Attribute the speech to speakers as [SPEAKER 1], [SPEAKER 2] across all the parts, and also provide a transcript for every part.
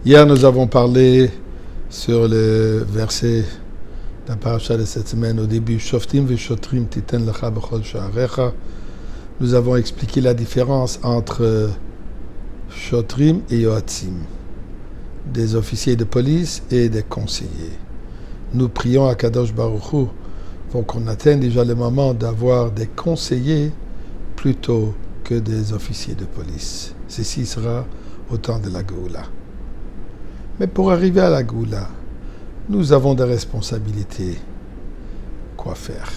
[SPEAKER 1] Hier, nous avons parlé sur le verset d'un paracha de cette semaine au début. Shoftim v'shotrim titen lecha b'chol sha'arecha. Nous avons expliqué la différence entre shotrim et yoatzim, des officiers de police et des conseillers. Nous prions à Kadosh Baruch Hu pour qu'on atteigne déjà le moment d'avoir des conseillers plutôt que des officiers de police. Ceci sera au temps de la Géoula. Mais pour arriver à la Géoula, nous avons des responsabilités. Quoi faire?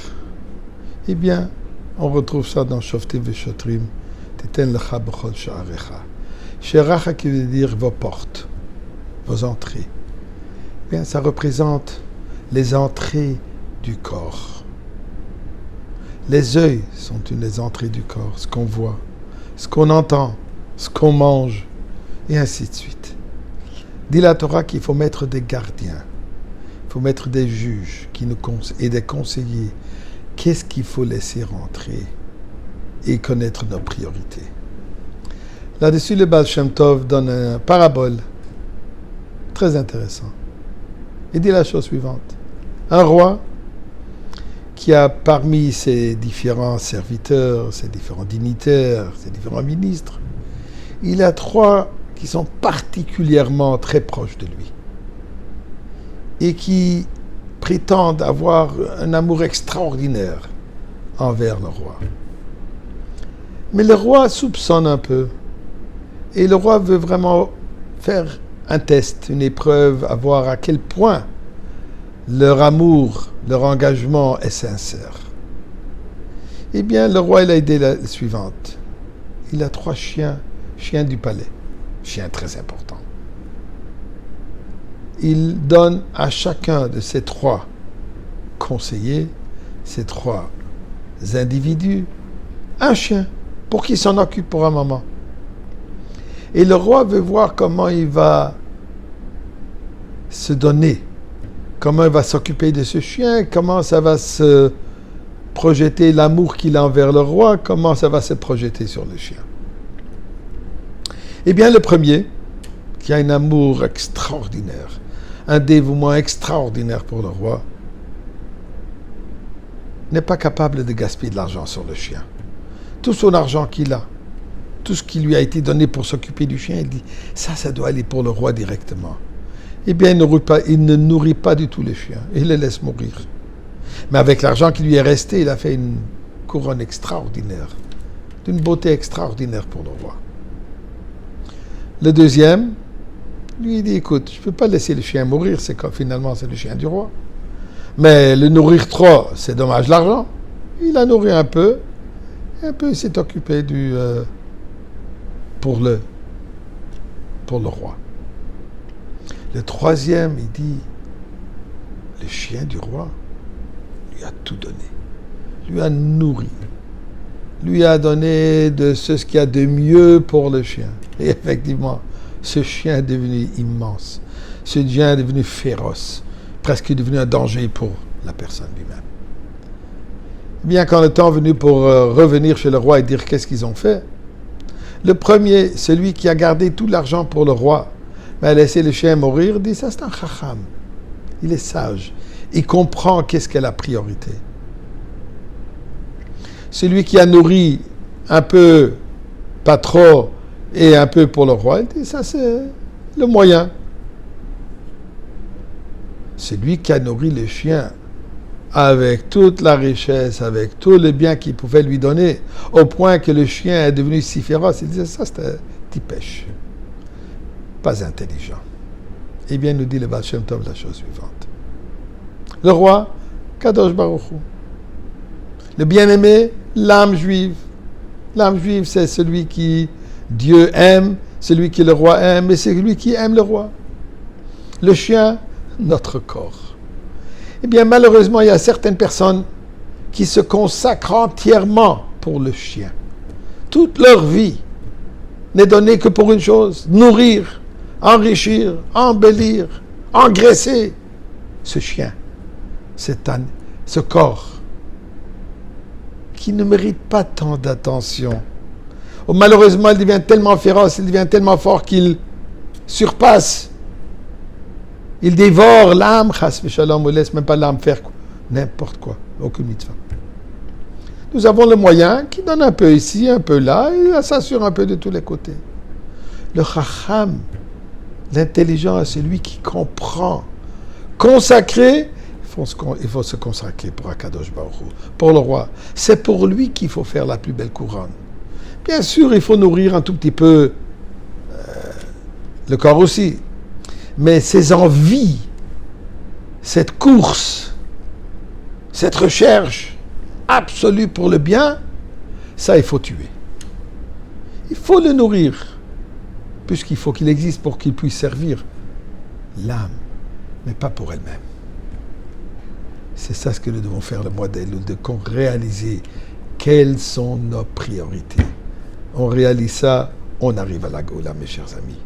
[SPEAKER 1] Eh bien, on retrouve ça dans Shoftim v'shotrim, titen lecha b'chol sha'arecha. She'arecha qui veut dire vos portes, vos entrées. Eh bien, ça représente les entrées du corps. Les yeux sont les entrées du corps, ce qu'on voit, ce qu'on entend, ce qu'on mange, et ainsi de suite. Dit la Torah qu'il faut mettre des gardiens, il faut mettre des juges et des conseillers. Qu'est-ce qu'il faut laisser rentrer et connaître nos priorités? Là-dessus, le Baal Shem Tov donne une parabole très intéressant. Il dit la chose suivante. Un roi qui a parmi ses différents serviteurs, ses différents dignitaires, ses différents ministres, il a 3 qui sont particulièrement très proches de lui et qui prétendent avoir un amour extraordinaire envers le roi. Mais le roi soupçonne un peu et le roi veut vraiment faire un test, une épreuve, à voir à quel point leur amour, leur engagement est sincère. Eh bien, le roi, il a aidé la suivante. Il a 3 chiens du palais, chiens très importants. Il donne à chacun de ces 3 conseillers, ces 3 individus, un chien pour qu'il s'en occupe pour un moment. Et le roi veut voir comment il va se donner, comment il va s'occuper de ce chien, comment ça va se projeter, l'amour qu'il a envers le roi, comment ça va se projeter sur le chien. Eh bien, le premier, qui a un amour extraordinaire, un dévouement extraordinaire pour le roi, n'est pas capable de gaspiller de l'argent sur le chien. Tout son argent qu'il a, tout ce qui lui a été donné pour s'occuper du chien, il dit, ça doit aller pour le roi directement. Eh bien, il ne nourrit pas du tout le chien, il le laisse mourir. Mais avec l'argent qui lui est resté, il a fait une couronne extraordinaire, d'une beauté extraordinaire pour le roi. Le deuxième, lui, il dit, écoute, je ne peux pas laisser le chien mourir, finalement, c'est le chien du roi. Mais le nourrir trop, c'est dommage l'argent. Il a nourri un peu, et un peu il s'est occupé pour le roi. Le troisième, il dit, le chien du roi lui a tout donné, lui a nourri, lui a donné de ce qu'il y a de mieux pour le chien. Et effectivement, ce chien est devenu immense. Ce chien est devenu féroce, presque devenu un danger pour la personne lui-même. Bien quand le temps est venu pour revenir chez le roi et dire qu'est-ce qu'ils ont fait, le premier, celui qui a gardé tout l'argent pour le roi, mais a laissé le chien mourir, dit ça c'est un chacham. Il est sage. Il comprend qu'est-ce qu'est la priorité. Celui qui a nourri un peu, pas trop, et un peu pour le roi, il dit ça c'est le moyen. Celui qui a nourri le chien avec toute la richesse, avec tous les biens qu'il pouvait lui donner, au point que le chien est devenu si féroce, il disait ça c'est un petit pêche, pas intelligent. Eh bien, nous dit le Baal Shem Tov la chose suivante. Le roi, Kadosh Baruch Hu, le bien-aimé, l'âme juive. L'âme juive, c'est celui qui Dieu aime, celui que le roi aime, et c'est celui qui aime le roi. Le chien, notre corps. Eh bien, malheureusement, il y a certaines personnes qui se consacrent entièrement pour le chien. Toute leur vie n'est donnée que pour une chose, nourrir, enrichir, embellir, engraisser ce chien, ce corps qui ne mérite pas tant d'attention. Malheureusement, il devient tellement féroce, il devient tellement fort qu'il surpasse Il dévore l'âme, chas v'shalom, on ne laisse même pas l'âme faire n'importe quoi, aucune mitzvah. Nous avons le moyen qui donne un peu ici, un peu là, et s'assure un peu de tous les côtés. Le chacham, l'intelligent, c'est celui qui comprend. Consacré, il faut se consacrer pour Akadosh Baruch Hu, pour le roi. C'est pour lui qu'il faut faire la plus belle couronne. Bien sûr, il faut nourrir un tout petit peu le corps aussi. Mais ses envies, cette course, cette recherche absolue pour le bien, ça, il faut tuer. Il faut le nourrir, puisqu'il faut qu'il existe pour qu'il puisse servir l'âme, mais pas pour elle-même. C'est ça ce que nous devons faire le mois d'Elul, de réaliser quelles sont nos priorités. On réalise ça, on arrive à la Goula, mes chers amis.